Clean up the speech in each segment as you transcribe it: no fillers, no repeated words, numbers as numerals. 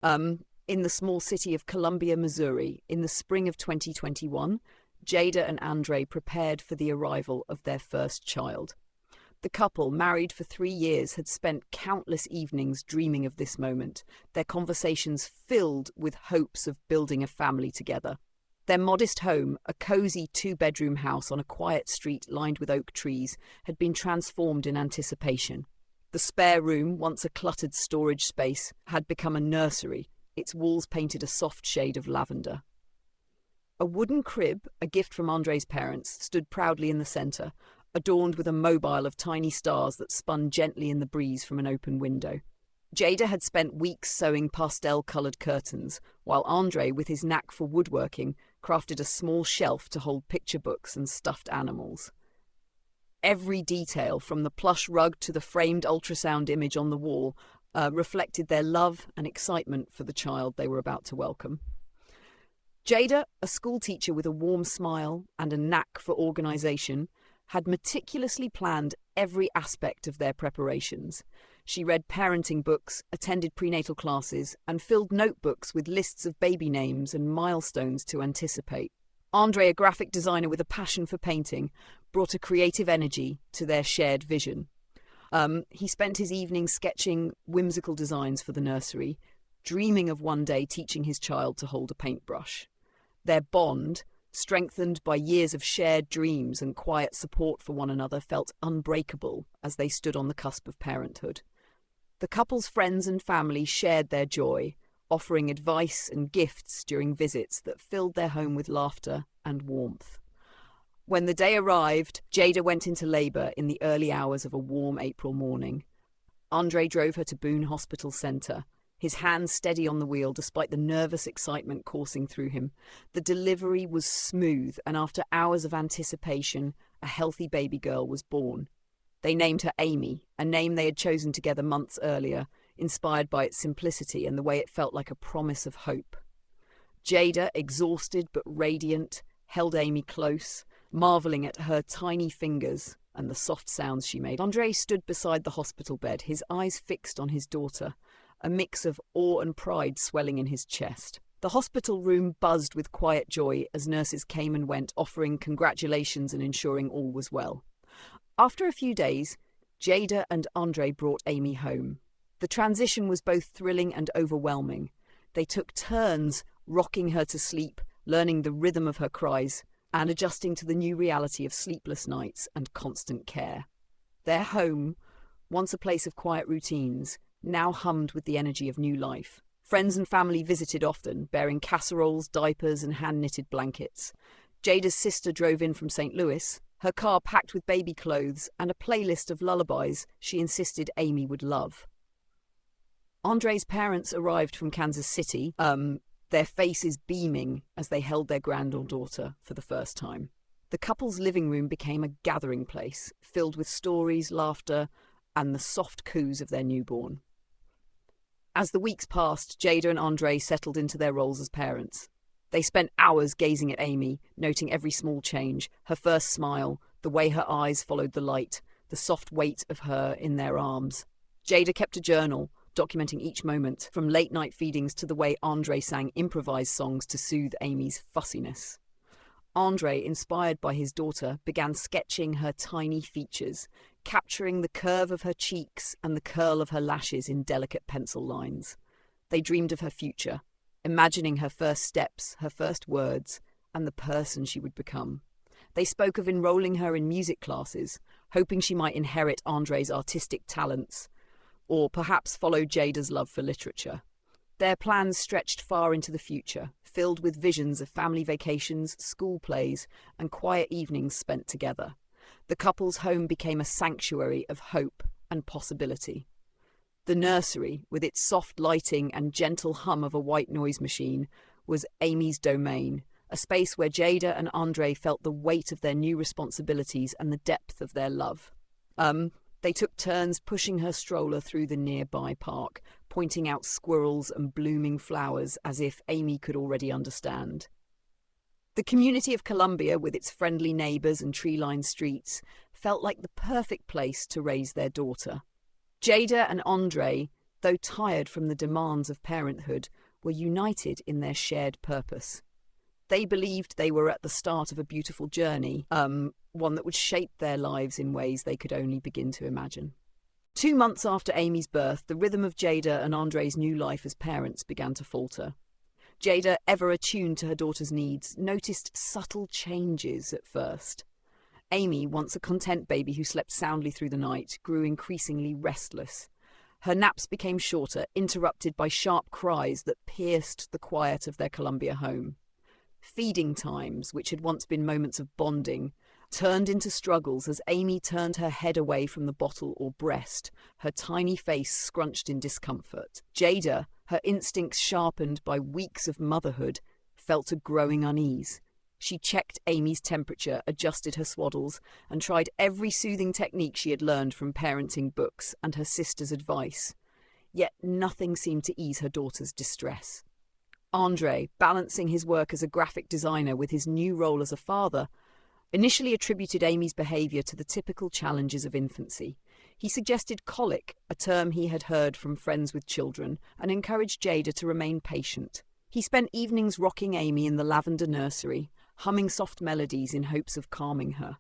In the small city of Columbia, Missouri, in the spring of 2021, Jada and Andre prepared for the arrival of their first child. The couple, married for 3 years, had spent countless evenings dreaming of this moment, their conversations filled with hopes of building a family together. Their modest home, a cozy 2-bedroom house on a quiet street lined with oak trees, had been transformed in anticipation. The spare room, once a cluttered storage space, had become a nursery, its walls painted a soft shade of lavender. A wooden crib, a gift from Andre's parents, stood proudly in the centre, adorned with a mobile of tiny stars that spun gently in the breeze from an open window. Jada had spent weeks sewing pastel-coloured curtains, while Andre, with his knack for woodworking, crafted a small shelf to hold picture books and stuffed animals. Every detail, from the plush rug to the framed ultrasound image on the wall, reflected their love and excitement for the child they were about to welcome. Jada, a schoolteacher with a warm smile and a knack for organisation, had meticulously planned every aspect of their preparations. She read parenting books, attended prenatal classes, and filled notebooks with lists of baby names and milestones to anticipate. Andre, a graphic designer with a passion for painting, brought a creative energy to their shared vision. He spent his evenings sketching whimsical designs for the nursery, dreaming of one day teaching his child to hold a paintbrush. Their bond, strengthened by years of shared dreams and quiet support for one another, felt unbreakable as they stood on the cusp of parenthood. The couple's friends and family shared their joy, offering advice and gifts during visits that filled their home with laughter and warmth. When the day arrived, Jada went into labour in the early hours of a warm April morning. Andre drove her to Boone Hospital Centre, his hands steady on the wheel despite the nervous excitement coursing through him. The delivery was smooth, and after hours of anticipation, a healthy baby girl was born. They named her Amy, a name they had chosen together months earlier, inspired by its simplicity and the way it felt like a promise of hope. Jada, exhausted but radiant, held Amy close, marvelling at her tiny fingers and the soft sounds she made. Andre stood beside the hospital bed, his eyes fixed on his daughter, a mix of awe and pride swelling in his chest. The hospital room buzzed with quiet joy as nurses came and went, offering congratulations and ensuring all was well. After a few days, Jada and Andre brought Amy home. The transition was both thrilling and overwhelming. They took turns rocking her to sleep, learning the rhythm of her cries, and adjusting to the new reality of sleepless nights and constant care. Their home, once a place of quiet routines, now hummed with the energy of new life. Friends and family visited often, bearing casseroles, diapers, and hand-knitted blankets. Jada's sister drove in from St. Louis, her car packed with baby clothes and a playlist of lullabies she insisted Amy would love. Andre's parents arrived from Kansas City, their faces beaming as they held their granddaughter for the first time. The couple's living room became a gathering place, filled with stories, laughter, and the soft coos of their newborn. As the weeks passed, Jada and Andre settled into their roles as parents. They spent hours gazing at Amy, noting every small change, her first smile, the way her eyes followed the light, the soft weight of her in their arms. Jada kept a journal, documenting each moment, from late-night feedings to the way Andre sang improvised songs to soothe Amy's fussiness. Andre, inspired by his daughter, began sketching her tiny features, capturing the curve of her cheeks and the curl of her lashes in delicate pencil lines. They dreamed of her future, imagining her first steps, her first words, and the person she would become. They spoke of enrolling her in music classes, hoping she might inherit Andre's artistic talents, or perhaps follow Jada's love for literature. Their plans stretched far into the future, filled with visions of family vacations, school plays, and quiet evenings spent together. The couple's home became a sanctuary of hope and possibility. The nursery, with its soft lighting and gentle hum of a white noise machine, was Amy's domain, a space where Jada and Andre felt the weight of their new responsibilities and the depth of their love. They took turns pushing her stroller through the nearby park, pointing out squirrels and blooming flowers as if Amy could already understand. The community of Columbia, with its friendly neighbours and tree-lined streets, felt like the perfect place to raise their daughter. Jada and Andre though tired from the demands of parenthood, were united in their shared purpose. They believed they were at the start of a beautiful journey, one that would shape their lives in ways they could only begin to imagine. 2 months after Amy's birth, the rhythm of Jada and Andre's new life as parents began to falter. Jada, ever attuned to her daughter's needs, noticed subtle changes at first. Amy, once a content baby who slept soundly through the night, grew increasingly restless. Her naps became shorter, interrupted by sharp cries that pierced the quiet of their Columbia home. Feeding times, which had once been moments of bonding, turned into struggles as Amy turned her head away from the bottle or breast, her tiny face scrunched in discomfort. Jada, her instincts sharpened by weeks of motherhood, felt a growing unease. She checked Amy's temperature, adjusted her swaddles, and tried every soothing technique she had learned from parenting books and her sister's advice. Yet nothing seemed to ease her daughter's distress. Andre, balancing his work as a graphic designer with his new role as a father, initially attributed Amy's behaviour to the typical challenges of infancy. He suggested colic, a term he had heard from friends with children, and encouraged Jada to remain patient. He spent evenings rocking Amy in the lavender nursery, humming soft melodies in hopes of calming her.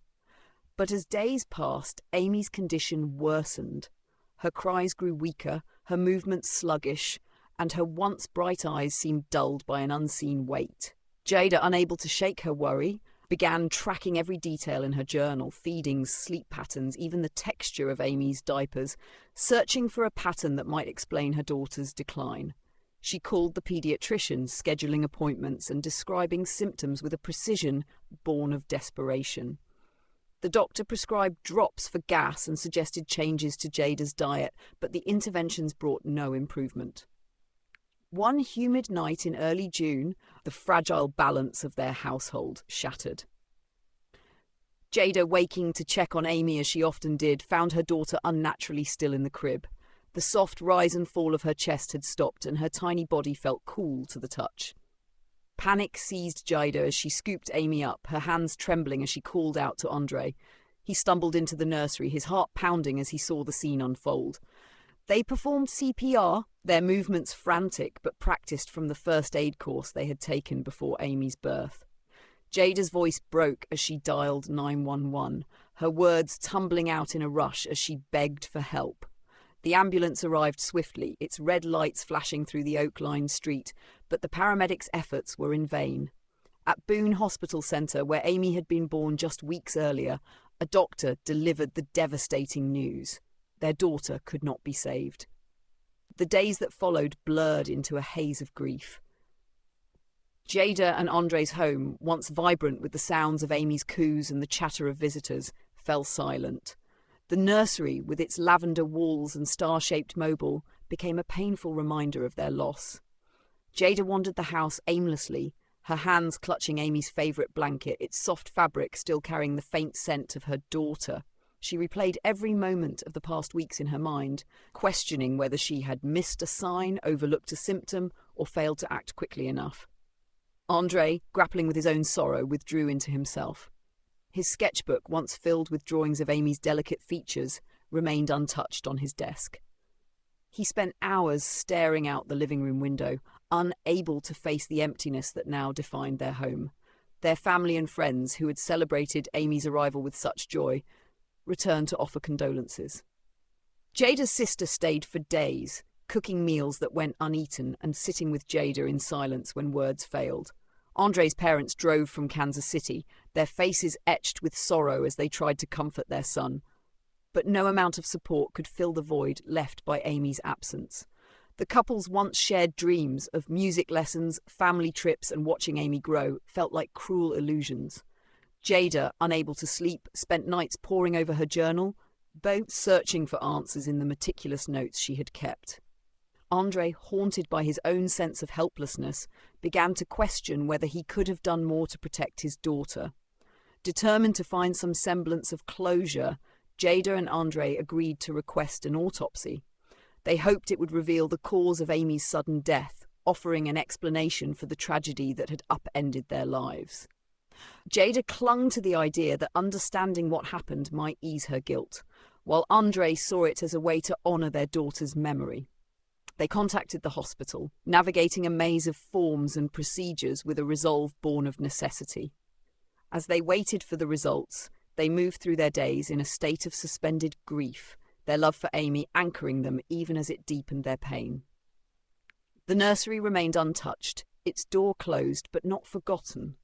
But as days passed, Amy's condition worsened. Her cries grew weaker, her movements sluggish, and her once bright eyes seemed dulled by an unseen weight. Jada, unable to shake her worry, began tracking every detail in her journal, feedings, sleep patterns, even the texture of Amy's diapers, searching for a pattern that might explain her daughter's decline. She called the paediatrician, scheduling appointments and describing symptoms with a precision born of desperation. The doctor prescribed drops for gas and suggested changes to Jada's diet, but the interventions brought no improvement. One humid night in early June, the fragile balance of their household shattered. Jada, waking to check on Amy as she often did, found her daughter unnaturally still in the crib. The soft rise and fall of her chest had stopped, and her tiny body felt cool to the touch. Panic seized Jada as she scooped Amy up, her hands trembling as she called out to Andre. He stumbled into the nursery, his heart pounding as he saw the scene unfold. They performed CPR, their movements frantic but practiced from the first aid course they had taken before Amy's birth. Jada's voice broke as she dialed 911, her words tumbling out in a rush as she begged for help. The ambulance arrived swiftly, its red lights flashing through the oak-lined street, but the paramedics' efforts were in vain. At Boone Hospital Centre, where Amy had been born just weeks earlier, a doctor delivered the devastating news. Their daughter could not be saved. The days that followed blurred into a haze of grief. Jada and Andre's home, once vibrant with the sounds of Amy's coos and the chatter of visitors, fell silent. The nursery, with its lavender walls and star-shaped mobile, became a painful reminder of their loss. Jada wandered the house aimlessly, her hands clutching Amy's favourite blanket, its soft fabric still carrying the faint scent of her daughter. She replayed every moment of the past weeks in her mind, questioning whether she had missed a sign, overlooked a symptom, or failed to act quickly enough. Andre, grappling with his own sorrow, withdrew into himself. His sketchbook, once filled with drawings of Amy's delicate features, remained untouched on his desk. He spent hours staring out the living room window, unable to face the emptiness that now defined their home. Their family and friends, who had celebrated Amy's arrival with such joy, returned to offer condolences. Jada's sister stayed for days, cooking meals that went uneaten and sitting with Jada in silence when words failed. Andre's parents drove from Kansas City, their faces etched with sorrow as they tried to comfort their son. But no amount of support could fill the void left by Amy's absence. The couple's once shared dreams of music lessons, family trips, and watching Amy grow felt like cruel illusions. Jada, unable to sleep, spent nights poring over her journal, both searching for answers in the meticulous notes she had kept. Andre, haunted by his own sense of helplessness, began to question whether he could have done more to protect his daughter. Determined to find some semblance of closure, Jada and Andre agreed to request an autopsy. They hoped it would reveal the cause of Amy's sudden death, offering an explanation for the tragedy that had upended their lives. Jada clung to the idea that understanding what happened might ease her guilt, while Andre saw it as a way to honour their daughter's memory. They contacted the hospital, navigating a maze of forms and procedures with a resolve born of necessity. As they waited for the results, they moved through their days in a state of suspended grief, their love for Amy anchoring them even as it deepened their pain. The nursery remained untouched, its door closed but not forgotten,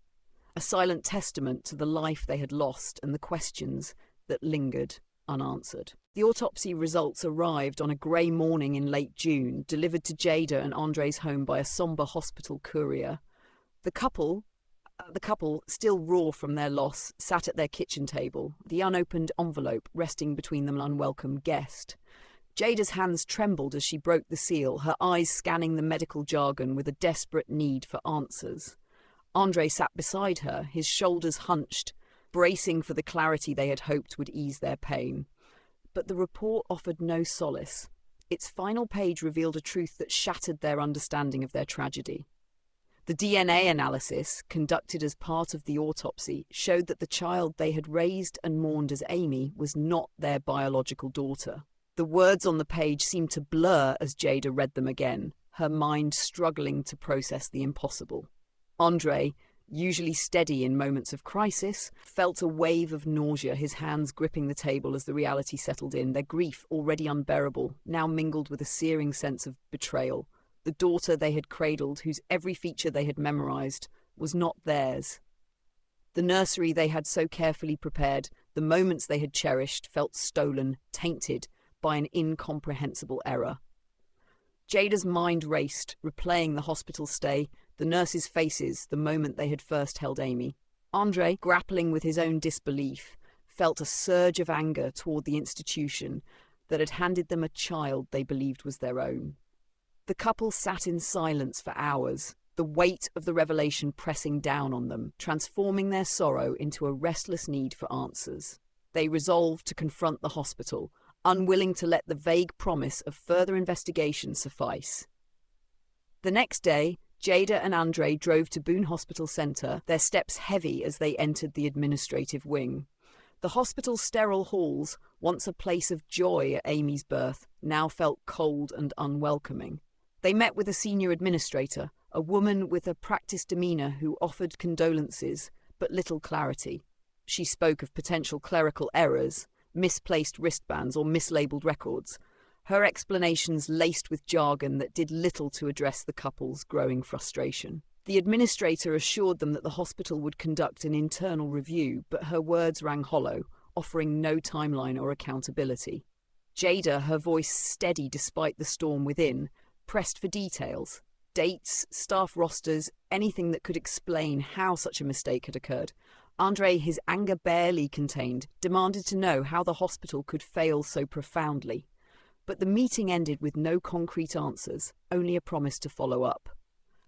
a silent testament to the life they had lost and the questions that lingered unanswered. The autopsy results arrived on a grey morning in late June, delivered to Jada and Andre's home by a sombre hospital courier. The couple, still raw from their loss, sat at their kitchen table, the unopened envelope resting between them an unwelcome guest. Jada's hands trembled as she broke the seal, her eyes scanning the medical jargon with a desperate need for answers. Andre sat beside her, his shoulders hunched, bracing for the clarity they had hoped would ease their pain. But the report offered no solace. Its final page revealed a truth that shattered their understanding of their tragedy. The DNA analysis, conducted as part of the autopsy, showed that the child they had raised and mourned as Amy was not their biological daughter. The words on the page seemed to blur as Jada read them again, her mind struggling to process the impossible. Andre, usually steady in moments of crisis, felt a wave of nausea, his hands gripping the table as the reality settled in, their grief already unbearable, now mingled with a searing sense of betrayal. The daughter they had cradled, whose every feature they had memorized, was not theirs. The nursery they had so carefully prepared, the moments they had cherished, felt stolen, tainted by an incomprehensible error. Jada's mind raced, replaying the hospital stay, the nurses' faces, the moment they had first held Amy. Andre, grappling with his own disbelief, felt a surge of anger toward the institution that had handed them a child they believed was their own. The couple sat in silence for hours, the weight of the revelation pressing down on them, transforming their sorrow into a restless need for answers. They resolved to confront the hospital, unwilling to let the vague promise of further investigation suffice. The next day, Jada and Andre drove to Boone Hospital Centre, their steps heavy as they entered the administrative wing. The hospital's sterile halls, once a place of joy at Amy's birth, now felt cold and unwelcoming. They met with a senior administrator, a woman with a practiced demeanour who offered condolences, but little clarity. She spoke of potential clerical errors, misplaced wristbands or mislabeled records, her explanations laced with jargon that did little to address the couple's growing frustration. The administrator assured them that the hospital would conduct an internal review, but her words rang hollow, offering no timeline or accountability. Jada, her voice steady despite the storm within, pressed for details. Dates, staff rosters, anything that could explain how such a mistake had occurred. Andre, his anger barely contained, demanded to know how the hospital could fail so profoundly. But the meeting ended with no concrete answers, only a promise to follow up.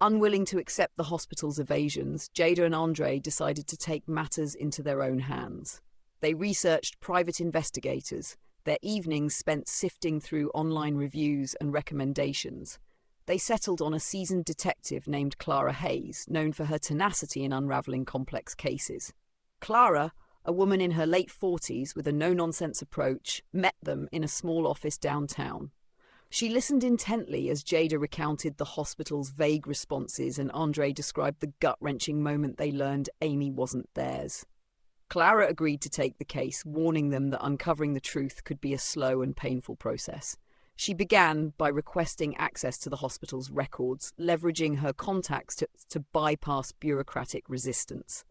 Unwilling to accept the hospital's evasions, Jada and Andre decided to take matters into their own hands. They researched private investigators, their evenings spent sifting through online reviews and recommendations. They settled on a seasoned detective named Clara Hayes, known for her tenacity in unravelling complex cases. Clara, a woman in her late 40s with a no-nonsense approach, met them in a small office downtown. She listened intently as Jada recounted the hospital's vague responses and Andre described the gut-wrenching moment they learned Amy wasn't theirs. Clara agreed to take the case, warning them that uncovering the truth could be a slow and painful process. She began by requesting access to the hospital's records, leveraging her contacts to bypass bureaucratic resistance.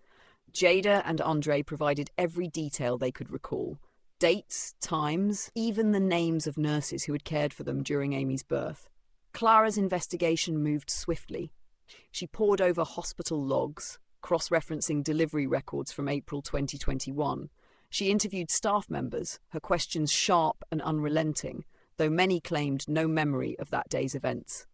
Jada and Andre provided every detail they could recall. Dates, times, even the names of nurses who had cared for them during Amy's birth. Clara's investigation moved swiftly. She pored over hospital logs, cross-referencing delivery records from April 2021. She interviewed staff members, her questions sharp and unrelenting, though many claimed no memory of that day's events.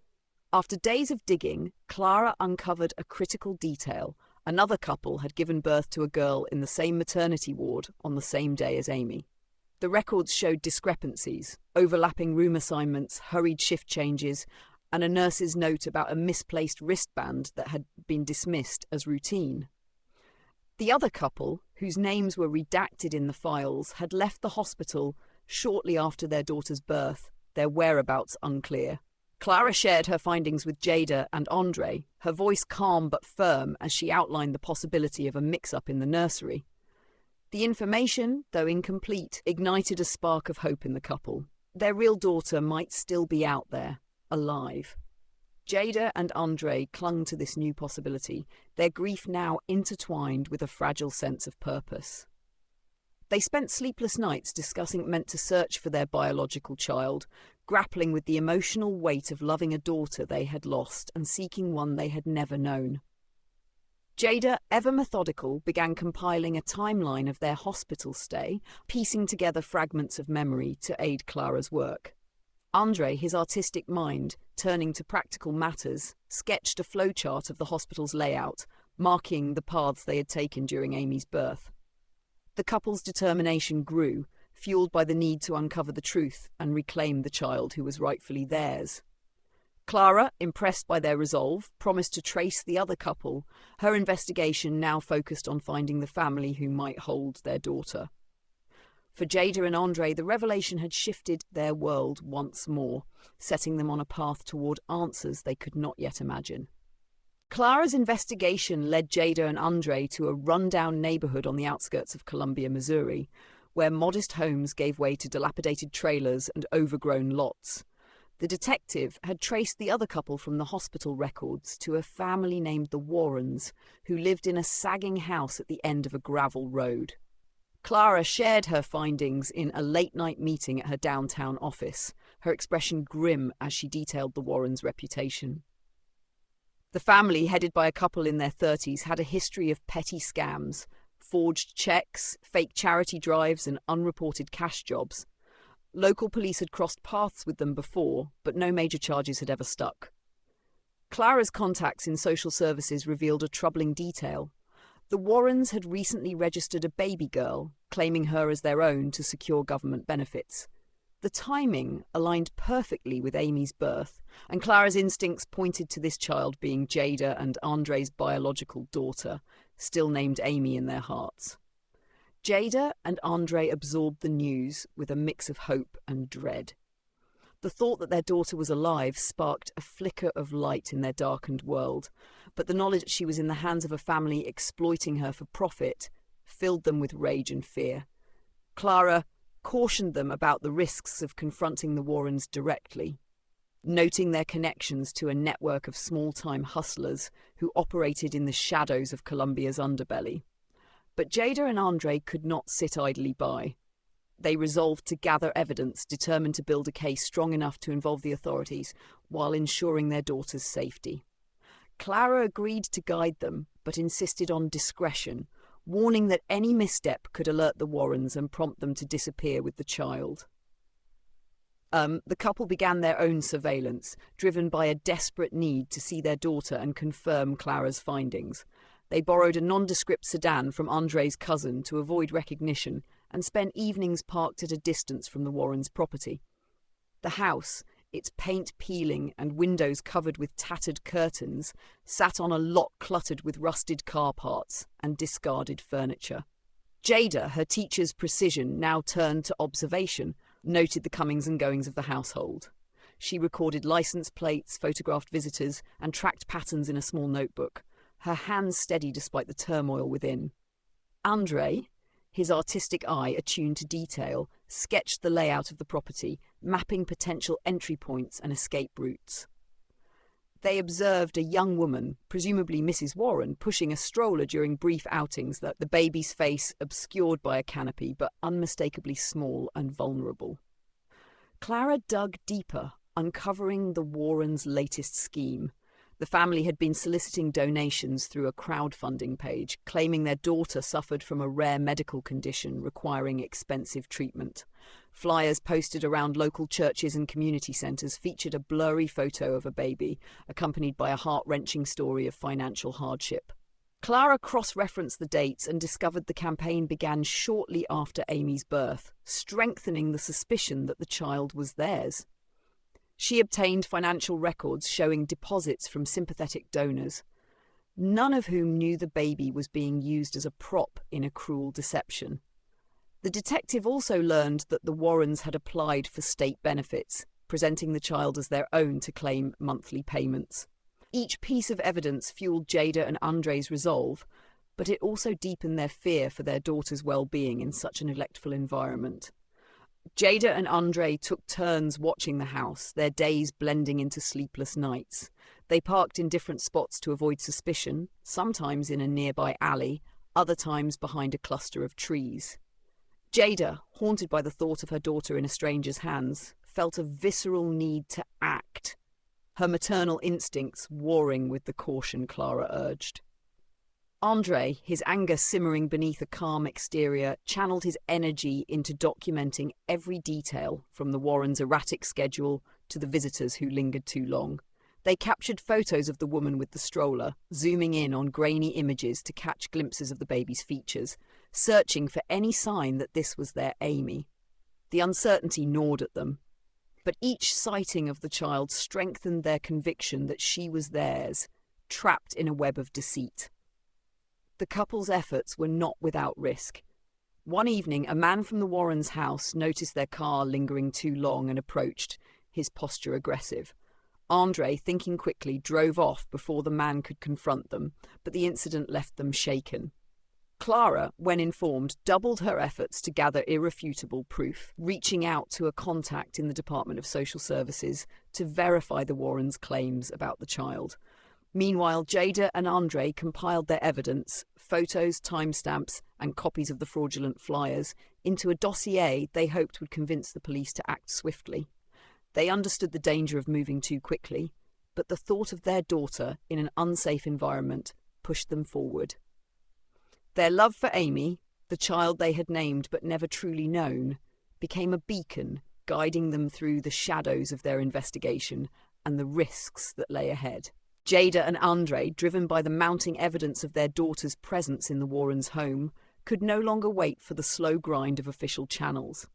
After days of digging, Clara uncovered a critical detail. Another couple had given birth to a girl in the same maternity ward on the same day as Amy. The records showed discrepancies, overlapping room assignments, hurried shift changes, and a nurse's note about a misplaced wristband that had been dismissed as routine. The other couple, whose names were redacted in the files, had left the hospital shortly after their daughter's birth, their whereabouts unclear. Clara shared her findings with Jada and Andre, her voice calm but firm as she outlined the possibility of a mix-up in the nursery. The information, though incomplete, ignited a spark of hope in the couple. Their real daughter might still be out there, alive. Jada and Andre clung to this new possibility, their grief now intertwined with a fragile sense of purpose. They spent sleepless nights discussing what it meant to search for their biological child, grappling with the emotional weight of loving a daughter they had lost and seeking one they had never known. Jada, ever methodical, began compiling a timeline of their hospital stay, piecing together fragments of memory to aid Clara's work. Andre, his artistic mind, turning to practical matters, sketched a flowchart of the hospital's layout, marking the paths they had taken during Amy's birth. The couple's determination grew, fueled by the need to uncover the truth and reclaim the child who was rightfully theirs. Clara, impressed by their resolve, promised to trace the other couple, her investigation now focused on finding the family who might hold their daughter. For Jada and Andre, the revelation had shifted their world once more, setting them on a path toward answers they could not yet imagine. Clara's investigation led Jada and Andre to a rundown neighborhood on the outskirts of Columbia, Missouri, where modest homes gave way to dilapidated trailers and overgrown lots. The detective had traced the other couple from the hospital records to a family named the Warrens, who lived in a sagging house at the end of a gravel road. Clara shared her findings in a late-night meeting at her downtown office, her expression grim as she detailed the Warrens' reputation. The family, headed by a couple in their 30s, had a history of petty scams, forged checks, fake charity drives, and unreported cash jobs. Local police had crossed paths with them before, but no major charges had ever stuck. Clara's contacts in social services revealed a troubling detail. The Warrens had recently registered a baby girl, claiming her as their own to secure government benefits. The timing aligned perfectly with Amy's birth, and Clara's instincts pointed to this child being Jada and Andre's biological daughter, still named Amy in their hearts. Jada and Andre absorbed the news with a mix of hope and dread. The thought that their daughter was alive sparked a flicker of light in their darkened world, but the knowledge that she was in the hands of a family exploiting her for profit filled them with rage and fear. Clara cautioned them about the risks of confronting the Warrens directly, noting their connections to a network of small-time hustlers who operated in the shadows of Columbia's underbelly. But Jada and Andre could not sit idly by. They resolved to gather evidence, determined to build a case strong enough to involve the authorities while ensuring their daughter's safety. Clara agreed to guide them, but insisted on discretion, warning that any misstep could alert the Warrens and prompt them to disappear with the child. The couple began their own surveillance, driven by a desperate need to see their daughter and confirm Clara's findings. They borrowed a nondescript sedan from Andre's cousin to avoid recognition and spent evenings parked at a distance from the Warrens' property. The house, its paint peeling and windows covered with tattered curtains, sat on a lot cluttered with rusted car parts and discarded furniture. Jada, her teacher's precision now turned to observation, noted the comings and goings of the household. She recorded license plates, photographed visitors, and tracked patterns in a small notebook, her hands steady despite the turmoil within. Andre, his artistic eye attuned to detail, sketched the layout of the property, mapping potential entry points and escape routes. They observed a young woman, presumably Mrs. Warren, pushing a stroller during brief outings, the baby's face obscured by a canopy, but unmistakably small and vulnerable. Clara dug deeper, uncovering the Warrens' latest scheme. The family had been soliciting donations through a crowdfunding page, claiming their daughter suffered from a rare medical condition requiring expensive treatment. Flyers posted around local churches and community centres featured a blurry photo of a baby, accompanied by a heart-wrenching story of financial hardship. Clara cross-referenced the dates and discovered the campaign began shortly after Amy's birth, strengthening the suspicion that the child was theirs. She obtained financial records showing deposits from sympathetic donors, none of whom knew the baby was being used as a prop in a cruel deception. The detective also learned that the Warrens had applied for state benefits, presenting the child as their own to claim monthly payments. Each piece of evidence fueled Jada and Andre's resolve, but it also deepened their fear for their daughter's well-being in such a neglectful environment. Jada and Andre took turns watching the house, their days blending into sleepless nights. They parked in different spots to avoid suspicion, sometimes in a nearby alley, other times behind a cluster of trees. Jada, haunted by the thought of her daughter in a stranger's hands, felt a visceral need to act, her maternal instincts warring with the caution Clara urged. Andre, his anger simmering beneath a calm exterior, channeled his energy into documenting every detail, from the Warrens' erratic schedule to the visitors who lingered too long. They captured photos of the woman with the stroller, zooming in on grainy images to catch glimpses of the baby's features, searching for any sign that this was their Amy. The uncertainty gnawed at them, but each sighting of the child strengthened their conviction that she was theirs, trapped in a web of deceit. The couple's efforts were not without risk. One evening, a man from the Warrens' house noticed their car lingering too long and approached, his posture aggressive. Andre, thinking quickly, drove off before the man could confront them, but the incident left them shaken. Clara, when informed, doubled her efforts to gather irrefutable proof, reaching out to a contact in the Department of Social Services to verify the Warrens' claims about the child. Meanwhile, Jada and Andre compiled their evidence, photos, timestamps, and copies of the fraudulent flyers, into a dossier they hoped would convince the police to act swiftly. They understood the danger of moving too quickly, but the thought of their daughter in an unsafe environment pushed them forward. Their love for Amy, the child they had named but never truly known, became a beacon guiding them through the shadows of their investigation and the risks that lay ahead. Jada and Andre, driven by the mounting evidence of their daughter's presence in the Warrens' home, could no longer wait for the slow grind of official channels.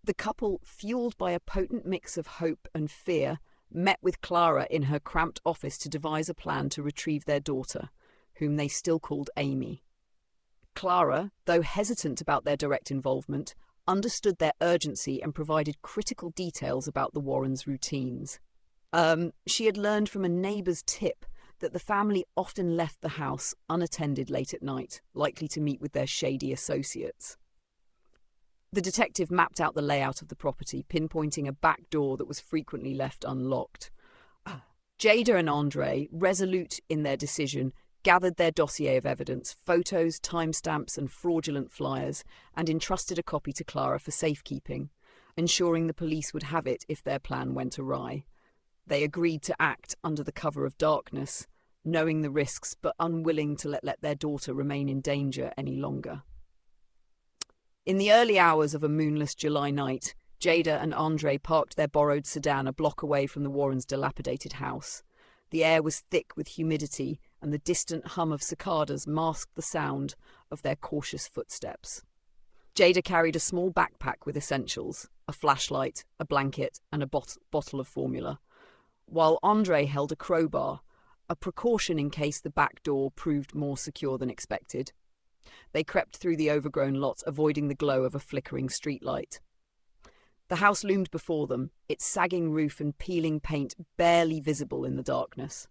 The couple, fueled by a potent mix of hope and fear, met with Clara in her cramped office to devise a plan to retrieve their daughter, whom they still called Amy. Clara, though hesitant about their direct involvement, understood their urgency and provided critical details about the Warrens' routines. She had learned from a neighbour's tip that the family often left the house unattended late at night, likely to meet with their shady associates. The detective mapped out the layout of the property, pinpointing a back door that was frequently left unlocked. Jada and Andre, resolute in their decision, gathered their dossier of evidence, photos, timestamps, and fraudulent flyers, and entrusted a copy to Clara for safekeeping, ensuring the police would have it if their plan went awry. They agreed to act under the cover of darkness, knowing the risks but unwilling to let their daughter remain in danger any longer. In the early hours of a moonless July night, Jada and Andre parked their borrowed sedan a block away from the Warrens' dilapidated house. The air was thick with humidity, and the distant hum of cicadas masked the sound of their cautious footsteps. Jada carried a small backpack with essentials, a flashlight, a blanket, and a bottle of formula, while Andre held a crowbar, a precaution in case the back door proved more secure than expected. They crept through the overgrown lot, avoiding the glow of a flickering streetlight. The house loomed before them, its sagging roof and peeling paint barely visible in the darkness.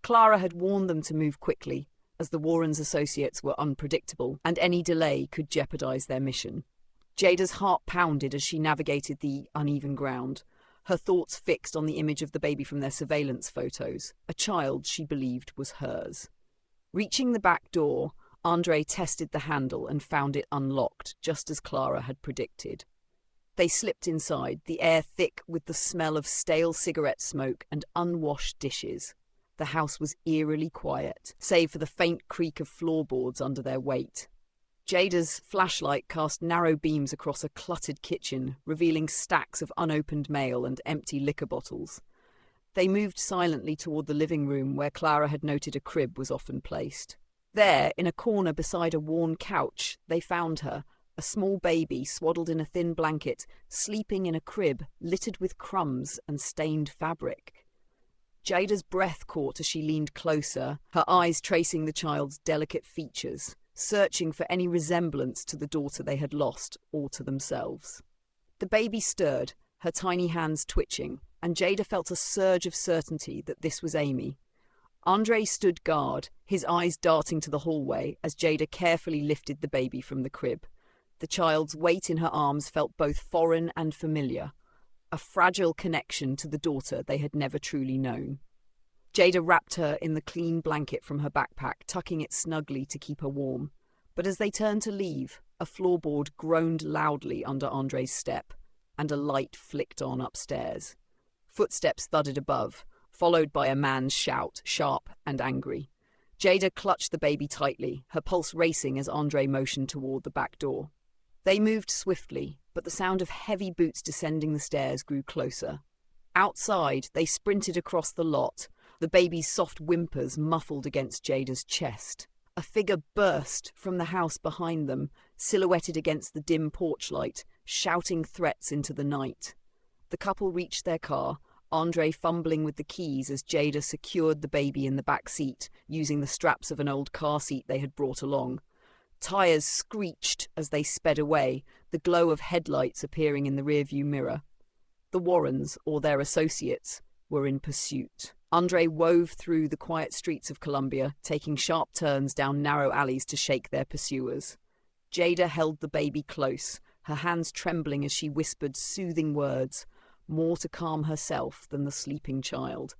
Clara had warned them to move quickly, as the Warrens' associates were unpredictable, and any delay could jeopardize their mission. Jada's heart pounded as she navigated the uneven ground, her thoughts fixed on the image of the baby from their surveillance photos, a child she believed was hers. Reaching the back door, Andre tested the handle and found it unlocked, just as Clara had predicted. They slipped inside, the air thick with the smell of stale cigarette smoke and unwashed dishes. The house was eerily quiet, save for the faint creak of floorboards under their weight. Jada's flashlight cast narrow beams across a cluttered kitchen, revealing stacks of unopened mail and empty liquor bottles. They moved silently toward the living room where Clara had noted a crib was often placed. There, in a corner beside a worn couch, they found her, a small baby swaddled in a thin blanket, sleeping in a crib littered with crumbs and stained fabric. Jada's breath caught as she leaned closer, her eyes tracing the child's delicate features, searching for any resemblance to the daughter they had lost or to themselves. The baby stirred, her tiny hands twitching, and Jada felt a surge of certainty that this was Amy. Andre stood guard, his eyes darting to the hallway as Jada carefully lifted the baby from the crib. The child's weight in her arms felt both foreign and familiar, a fragile connection to the daughter they had never truly known. Jada wrapped her in the clean blanket from her backpack, tucking it snugly to keep her warm. But as they turned to leave, a floorboard groaned loudly under Andre's step, and a light flicked on upstairs. Footsteps thudded above, followed by a man's shout, sharp and angry. Jada clutched the baby tightly, her pulse racing as Andre motioned toward the back door. They moved swiftly, but the sound of heavy boots descending the stairs grew closer. Outside, they sprinted across the lot, the baby's soft whimpers muffled against Jada's chest. A figure burst from the house behind them, silhouetted against the dim porch light, shouting threats into the night. The couple reached their car, Andre fumbling with the keys as Jada secured the baby in the back seat, using the straps of an old car seat they had brought along. Tires screeched as they sped away, the glow of headlights appearing in the rearview mirror. The Warrens, or their associates, were in pursuit. Andre wove through the quiet streets of Columbia, taking sharp turns down narrow alleys to shake their pursuers. Jada held the baby close, her hands trembling as she whispered soothing words, more to calm herself than the sleeping child.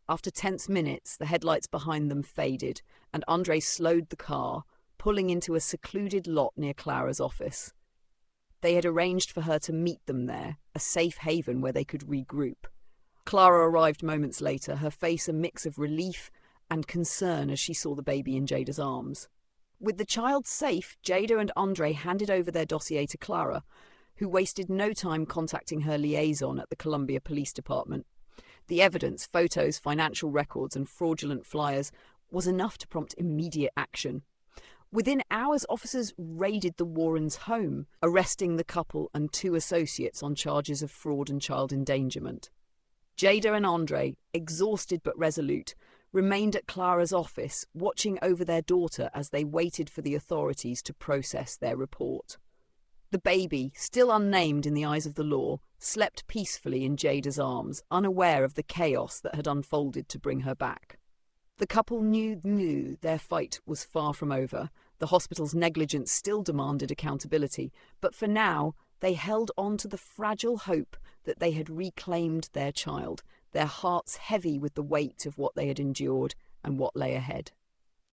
After tense minutes, the headlights behind them faded, and Andre slowed the car, pulling into a secluded lot near Clara's office. They had arranged for her to meet them there, a safe haven where they could regroup. Clara arrived moments later, her face a mix of relief and concern as she saw the baby in Jada's arms. With the child safe, Jada and Andre handed over their dossier to Clara, who wasted no time contacting her liaison at the Columbia Police Department. The evidence, photos, financial records, and fraudulent flyers was enough to prompt immediate action. Within hours, officers raided the Warrens' home, arresting the couple and 2 associates on charges of fraud and child endangerment. Jada and Andre, exhausted but resolute, remained at Clara's office, watching over their daughter as they waited for the authorities to process their report. The baby, still unnamed in the eyes of the law, slept peacefully in Jada's arms, unaware of the chaos that had unfolded to bring her back. The couple knew their fight was far from over. The hospital's negligence still demanded accountability, but for now, they held on to the fragile hope that they had reclaimed their child, their hearts heavy with the weight of what they had endured and what lay ahead.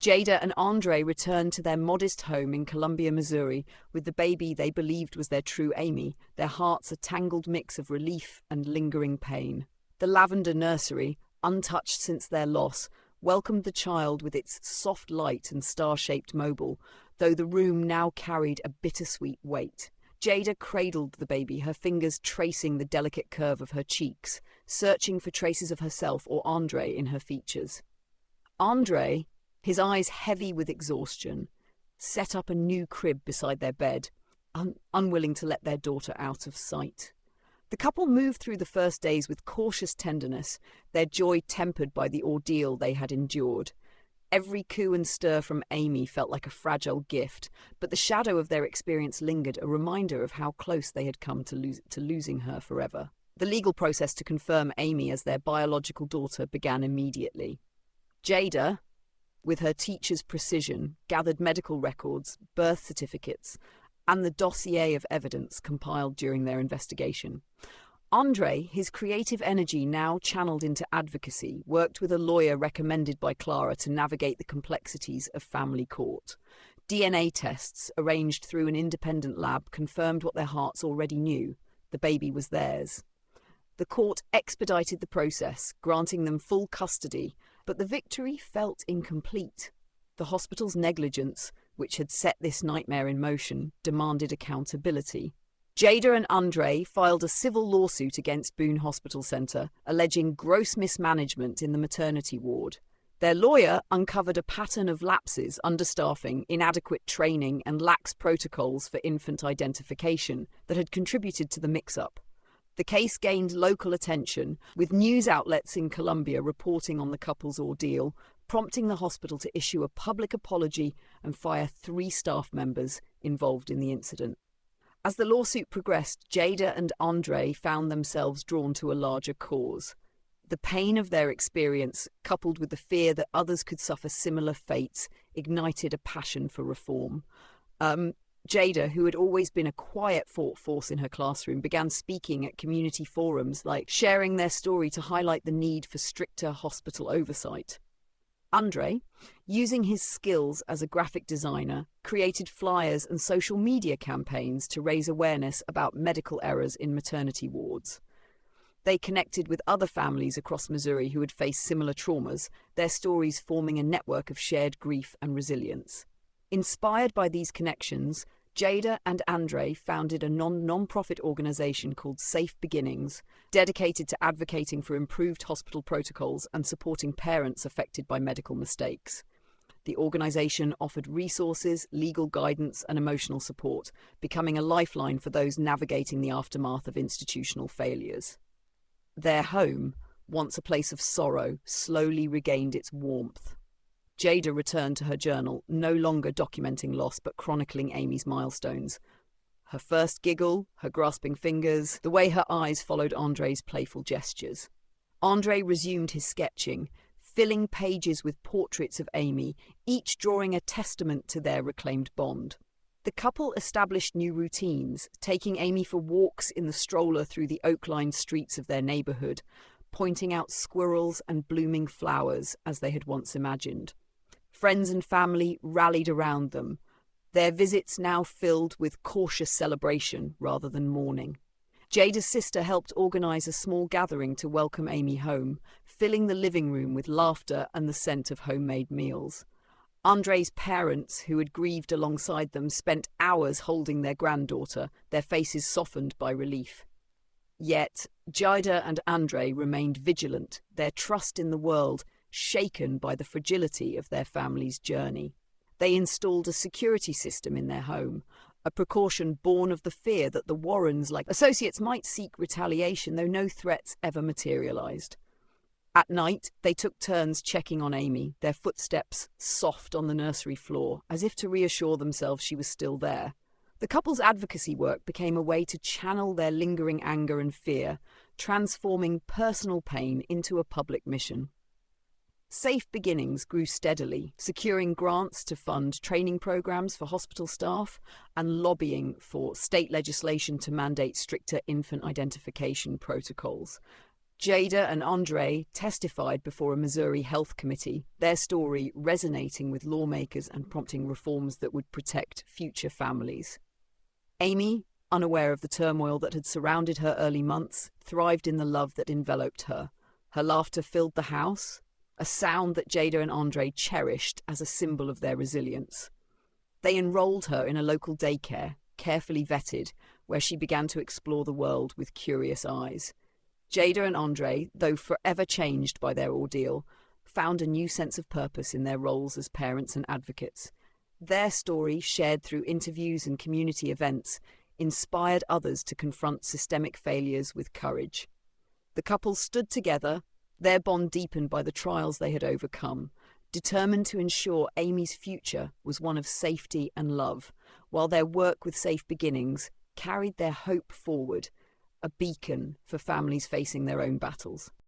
Jada and Andre returned to their modest home in Columbia, Missouri, with the baby they believed was their true Amy, their hearts a tangled mix of relief and lingering pain. The lavender nursery, untouched since their loss, welcomed the child with its soft light and star-shaped mobile, though the room now carried a bittersweet weight. Jada cradled the baby, her fingers tracing the delicate curve of her cheeks, searching for traces of herself or Andre in her features. Andre, his eyes heavy with exhaustion, set up a new crib beside their bed, unwilling to let their daughter out of sight. The couple moved through the first days with cautious tenderness, their joy tempered by the ordeal they had endured. Every coo and stir from Amy felt like a fragile gift, but the shadow of their experience lingered, a reminder of how close they had come to losing her forever. The legal process to confirm Amy as their biological daughter began immediately. Jada, with her teacher's precision, gathered medical records, birth certificates, and the dossier of evidence compiled during their investigation. Andre, his creative energy now channeled into advocacy, worked with a lawyer recommended by Clara to navigate the complexities of family court. DNA tests, arranged through an independent lab, confirmed what their hearts already knew: the baby was theirs. The court expedited the process, granting them full custody, but the victory felt incomplete. The hospital's negligence, which had set this nightmare in motion, demanded accountability. Jada and Andre filed a civil lawsuit against Boone Hospital Center, alleging gross mismanagement in the maternity ward. Their lawyer uncovered a pattern of lapses, understaffing, inadequate training, and lax protocols for infant identification that had contributed to the mix-up. The case gained local attention, with news outlets in Columbia reporting on the couple's ordeal, prompting the hospital to issue a public apology and fire 3 staff members involved in the incident. As the lawsuit progressed, Jada and Andre found themselves drawn to a larger cause. The pain of their experience, coupled with the fear that others could suffer similar fates, ignited a passion for reform. Jada, who had always been a quiet force in her classroom, began speaking at community forums, sharing their story to highlight the need for stricter hospital oversight. Andre, using his skills as a graphic designer, created flyers and social media campaigns to raise awareness about medical errors in maternity wards. They connected with other families across Missouri who had faced similar traumas, their stories forming a network of shared grief and resilience. Inspired by these connections, Jada and Andre founded a non-profit organization called Safe Beginnings, dedicated to advocating for improved hospital protocols and supporting parents affected by medical mistakes. The organization offered resources, legal guidance, and emotional support, becoming a lifeline for those navigating the aftermath of institutional failures. Their home, once a place of sorrow, slowly regained its warmth. Jada returned to her journal, no longer documenting loss but chronicling Amy's milestones. Her first giggle, her grasping fingers, the way her eyes followed Andre's playful gestures. Andre resumed his sketching, filling pages with portraits of Amy, each drawing a testament to their reclaimed bond. The couple established new routines, taking Amy for walks in the stroller through the oak-lined streets of their neighborhood, pointing out squirrels and blooming flowers as they had once imagined. Friends and family rallied around them, their visits now filled with cautious celebration rather than mourning. Jada's sister helped organize a small gathering to welcome Amy home, filling the living room with laughter and the scent of homemade meals. Andre's parents, who had grieved alongside them, spent hours holding their granddaughter, their faces softened by relief. Yet, Jada and Andre remained vigilant, their trust in the world shaken by the fragility of their family's journey. They installed a security system in their home, a precaution born of the fear that the Warrens-like associates might seek retaliation, though no threats ever materialized. At night, they took turns checking on Amy, their footsteps soft on the nursery floor, as if to reassure themselves she was still there. The couple's advocacy work became a way to channel their lingering anger and fear, transforming personal pain into a public mission. Safe Beginnings grew steadily, securing grants to fund training programs for hospital staff and lobbying for state legislation to mandate stricter infant identification protocols. Jada and Andre testified before a Missouri Health Committee, their story resonating with lawmakers and prompting reforms that would protect future families. Amy, unaware of the turmoil that had surrounded her early months, thrived in the love that enveloped her. Her laughter filled the house, a sound that Jada and Andre cherished as a symbol of their resilience. They enrolled her in a local daycare, carefully vetted, where she began to explore the world with curious eyes. Jada and Andre, though forever changed by their ordeal, found a new sense of purpose in their roles as parents and advocates. Their story, shared through interviews and community events, inspired others to confront systemic failures with courage. The couple stood together, their bond deepened by the trials they had overcome, determined to ensure Amy's future was one of safety and love, while their work with Safe Beginnings carried their hope forward, a beacon for families facing their own battles.